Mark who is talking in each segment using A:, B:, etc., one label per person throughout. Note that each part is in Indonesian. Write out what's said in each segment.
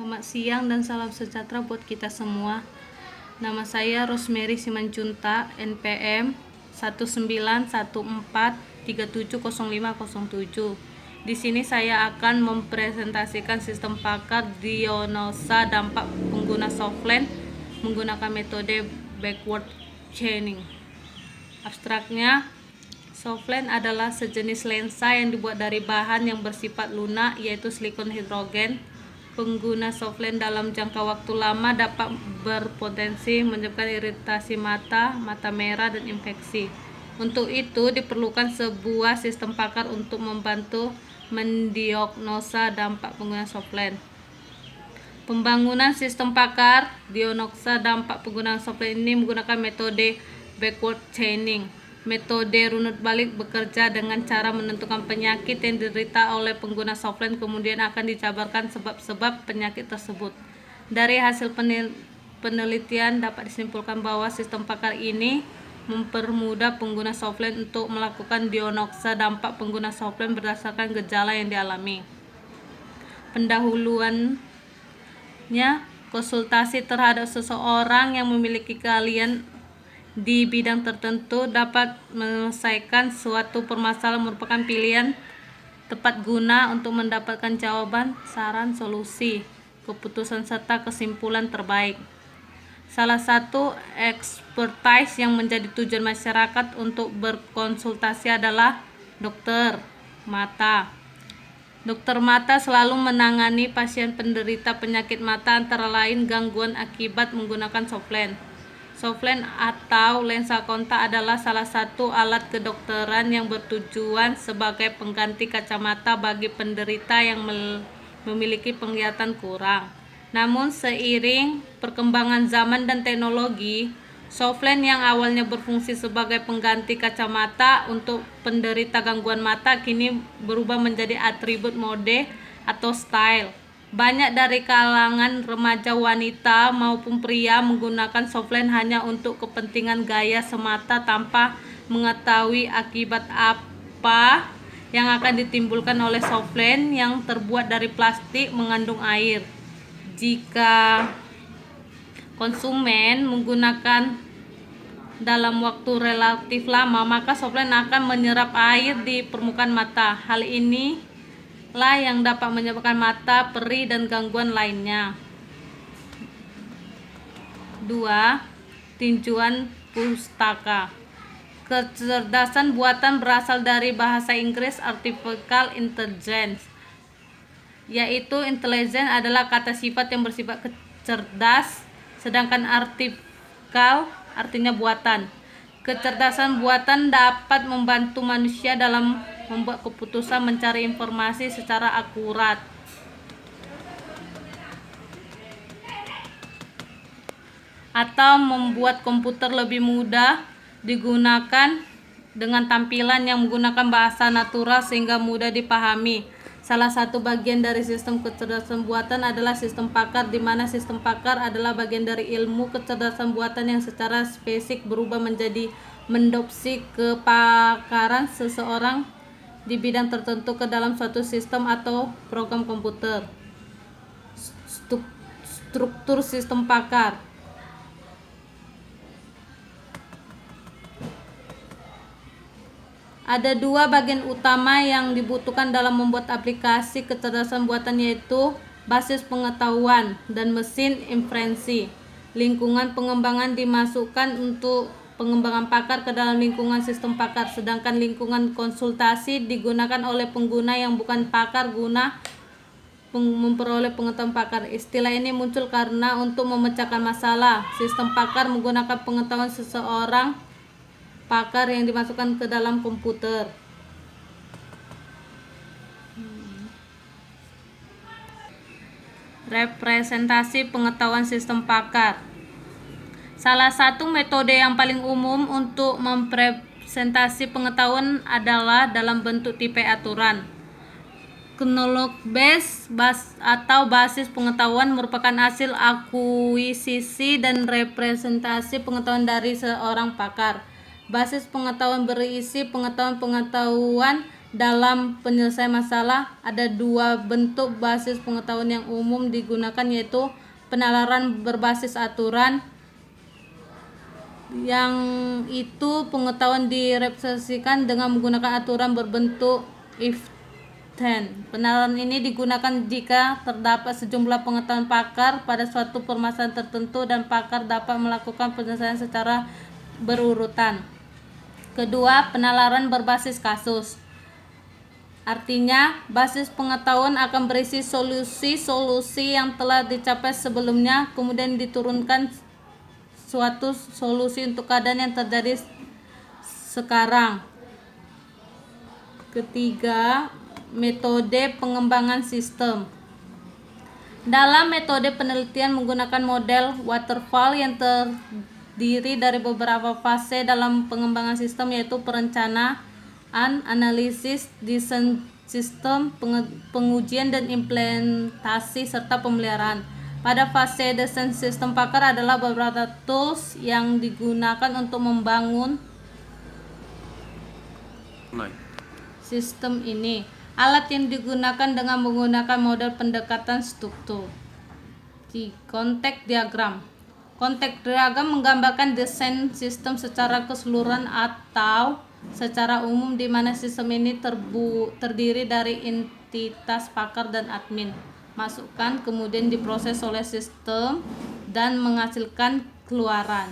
A: Selamat siang dan salam sejahtera buat kita semua. Nama saya Rosemary Simanjuntak, NPM 1914370507. Di sini saya akan mempresentasikan sistem pakar diagnosa dampak pengguna softLens menggunakan metode backward chaining. Abstraknya, softLens adalah sejenis lensa yang dibuat dari bahan yang bersifat lunak, yaitu silikon hidrogen. Pengguna softLens dalam jangka waktu lama dapat berpotensi menyebabkan iritasi mata, mata merah, dan infeksi. Untuk itu diperlukan sebuah sistem pakar untuk membantu mendiagnosa dampak penggunaan softLens. Pembangunan sistem pakar diagnosa dampak penggunaan softLens ini menggunakan metode backward chaining. Metode runut balik bekerja dengan cara menentukan penyakit yang diderita oleh pengguna softLens, kemudian akan dijabarkan sebab-sebab penyakit tersebut. Dari hasil penelitian dapat disimpulkan bahwa sistem pakar ini mempermudah pengguna softLens untuk melakukan diagnosa dampak pengguna softLens berdasarkan gejala yang dialami. Pendahuluannya, konsultasi terhadap seseorang yang memiliki keahlian di bidang tertentu dapat menyelesaikan suatu permasalahan, merupakan pilihan tepat guna untuk mendapatkan jawaban, saran, solusi, keputusan, serta kesimpulan terbaik. Salah satu expertise yang menjadi tujuan masyarakat untuk berkonsultasi adalah dokter mata. Dokter mata selalu menangani pasien penderita penyakit mata, antara lain gangguan akibat menggunakan softLens. SoftLens atau lensa kontak adalah salah satu alat kedokteran yang bertujuan sebagai pengganti kacamata bagi penderita yang memiliki penglihatan kurang. Namun seiring perkembangan zaman dan teknologi, softLens yang awalnya berfungsi sebagai pengganti kacamata untuk penderita gangguan mata kini berubah menjadi atribut mode atau style. Banyak dari kalangan remaja, wanita maupun pria menggunakan softLens hanya untuk kepentingan gaya semata tanpa mengetahui akibat apa yang akan ditimbulkan oleh softLens yang terbuat dari plastik mengandung air. Jika konsumen menggunakan dalam waktu relatif lama, maka softLens akan menyerap air di permukaan mata. Hal ini lah yang dapat menyebabkan mata perih dan gangguan lainnya. 2. Tinjuan pustaka. Kecerdasan buatan berasal dari bahasa Inggris artificial intelligence, yaitu intelligence adalah kata sifat yang bersifat cerdas, sedangkan artificial artinya buatan. Kecerdasan buatan dapat membantu manusia dalam membuat keputusan, mencari informasi secara akurat, atau membuat komputer lebih mudah digunakan dengan tampilan yang menggunakan bahasa natural sehingga mudah dipahami. Salah satu bagian dari sistem kecerdasan buatan adalah sistem pakar, di mana sistem pakar adalah bagian dari ilmu kecerdasan buatan yang secara spesifik berubah menjadi mendopsi kepakaran seseorang di bidang tertentu ke dalam suatu sistem atau program komputer. Struktur sistem pakar. Ada dua bagian utama yang dibutuhkan dalam membuat aplikasi kecerdasan buatan, yaitu basis pengetahuan dan mesin inferensi. Lingkungan pengembangan dimasukkan untuk pengembangan pakar ke dalam lingkungan sistem pakar, sedangkan lingkungan konsultasi digunakan oleh pengguna yang bukan pakar guna memperoleh pengetahuan pakar. Istilah ini muncul karena untuk memecahkan masalah, sistem pakar menggunakan pengetahuan seseorang pakar yang dimasukkan ke dalam komputer. Representasi pengetahuan sistem pakar. Salah satu metode yang paling umum untuk mempresentasi pengetahuan adalah dalam bentuk tipe aturan. Knowledge base atau basis pengetahuan merupakan hasil akuisisi dan representasi pengetahuan dari seorang pakar. Basis pengetahuan berisi pengetahuan-pengetahuan dalam penyelesaian masalah. Ada dua bentuk basis pengetahuan yang umum digunakan, yaitu penalaran berbasis aturan, yang itu pengetahuan direpresentasikan dengan menggunakan aturan berbentuk if then. Penalaran ini digunakan jika terdapat sejumlah pengetahuan pakar pada suatu permasalahan tertentu dan pakar dapat melakukan penyelesaian secara berurutan. Kedua, penalaran berbasis kasus. Artinya, basis pengetahuan akan berisi solusi-solusi yang telah dicapai sebelumnya, kemudian diturunkan suatu solusi untuk keadaan yang terjadi sekarang. Ketiga, metode pengembangan sistem. Dalam metode penelitian menggunakan model waterfall yang terdiri dari beberapa fase dalam pengembangan sistem, yaitu perencanaan, analisis, desain sistem, pengujian dan implementasi, serta pemeliharaan. Pada fase desain sistem, pakar adalah beberapa tools yang digunakan untuk membangun sistem ini. Alat yang digunakan dengan menggunakan model pendekatan struktur. Konteks diagram. Konteks diagram menggambarkan desain sistem secara keseluruhan atau secara umum, di mana sistem ini terdiri dari entitas pakar dan admin. Masukkan kemudian diproses oleh sistem dan menghasilkan keluaran.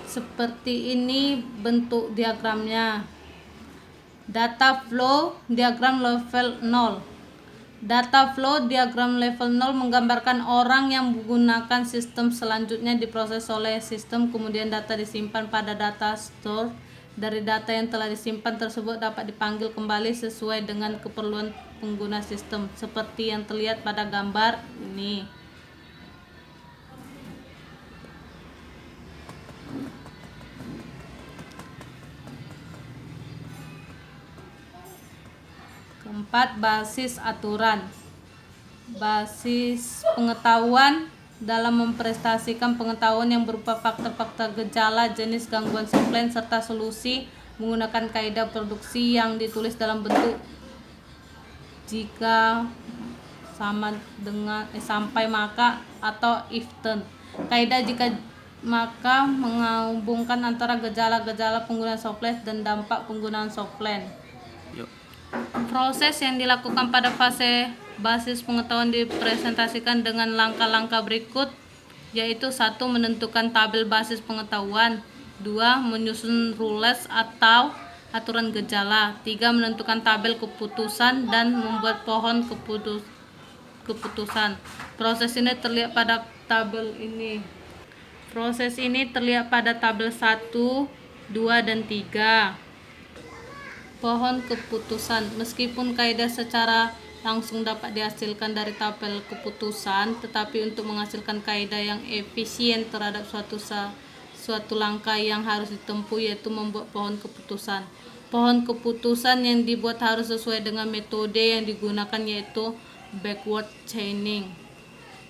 A: Seperti ini bentuk diagramnya. Data flow diagram level 0. Data flow diagram level 0 menggambarkan orang yang menggunakan sistem selanjutnya diproses oleh sistem, kemudian data disimpan pada data store. Dari data yang telah disimpan tersebut dapat dipanggil kembali sesuai dengan keperluan pengguna sistem, seperti yang terlihat pada gambar ini. Keempat, basis aturan. Basis pengetahuan dalam mempresentasikan pengetahuan yang berupa faktor-faktor gejala, jenis gangguan supply, serta solusi menggunakan kaidah produksi yang ditulis dalam bentuk jika sama dengan sampai maka atau if then. Kaidah jika maka menghubungkan antara gejala-gejala penggunaan software dan dampak penggunaan software. Proses yang dilakukan pada fase basis pengetahuan dipresentasikan dengan langkah-langkah berikut, yaitu 1. Menentukan tabel basis pengetahuan. 2. Menyusun rules atau aturan gejala. 3. Menentukan tabel keputusan dan membuat pohon keputusan. Proses ini terlihat pada tabel ini. Proses ini terlihat pada tabel 1, 2, dan 3. Pohon keputusan. Meskipun kaidah secara langsung dapat dihasilkan dari tabel keputusan, tetapi untuk menghasilkan kaidah yang efisien terhadap suatu langkah yang harus ditempuh, yaitu membuat pohon keputusan. Pohon keputusan yang dibuat harus sesuai dengan metode yang digunakan, yaitu backward chaining.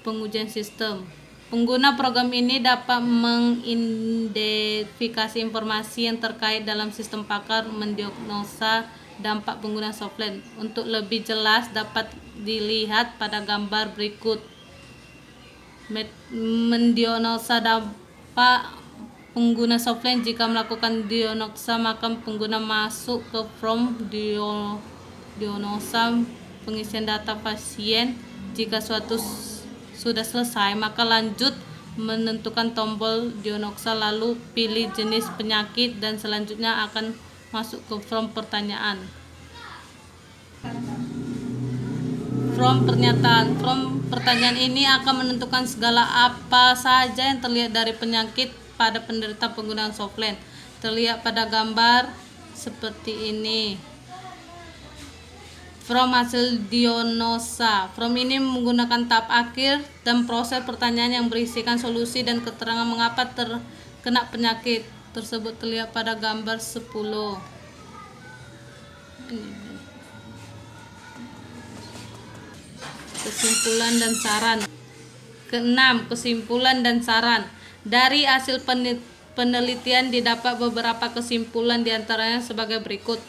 A: Pengujian sistem. Pengguna program ini dapat mengidentifikasi informasi yang terkait dalam sistem pakar, mendiagnosa dampak penggunaan software. Untuk lebih jelas dapat dilihat pada gambar berikut. Mendiagnosa dampak pengguna software. Jika melakukan diagnosa, maka pengguna masuk ke form diagnosa pengisian data pasien. Jika suatu sudah selesai, maka lanjut menentukan tombol diagnosa, lalu pilih jenis penyakit, dan selanjutnya akan masuk ke form pertanyaan. Form pernyataan. Form pertanyaan ini akan menentukan segala apa saja yang terlihat dari penyakit pada penderita penggunaan software. Terlihat pada gambar seperti ini. Form hasil diagnosa. Form ini menggunakan tahap akhir dan proses pertanyaan yang berisikan solusi dan keterangan mengapa terkena penyakit tersebut. Terlihat pada gambar 10. Kesimpulan dan saran. Keenam, kesimpulan dan saran. Dari hasil penelitian didapat beberapa kesimpulan diantaranya sebagai berikut.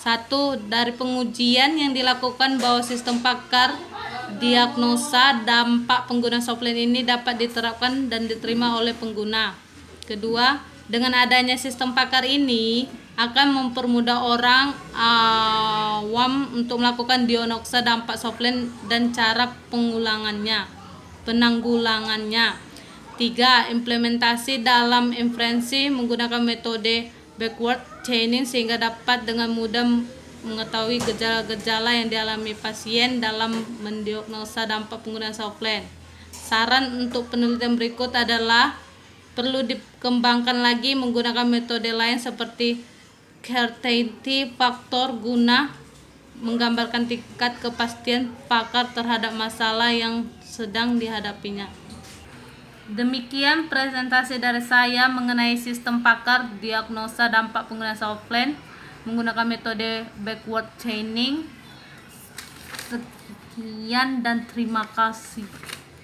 A: 1. Dari pengujian yang dilakukan bahwa sistem pakar diagnosa dampak pengguna softlens ini dapat diterapkan dan diterima oleh pengguna. Kedua, dengan adanya sistem pakar ini akan mempermudah orang awam untuk melakukan diagnosa dampak softlens dan cara penanggulangannya. 3. Implementasi dalam inferensi menggunakan metode backward chaining sehingga dapat dengan mudah mengetahui gejala-gejala yang dialami pasien dalam mendiagnosa dampak penggunaan softlens. Saran untuk penelitian berikut adalah perlu dikembangkan lagi menggunakan metode lain seperti quantitative faktor guna menggambarkan tingkat kepastian pakar terhadap masalah yang sedang dihadapinya. Demikian presentasi dari saya mengenai sistem pakar diagnosa dampak penggunaan softlens menggunakan metode backward chaining. Sekian dan terima kasih.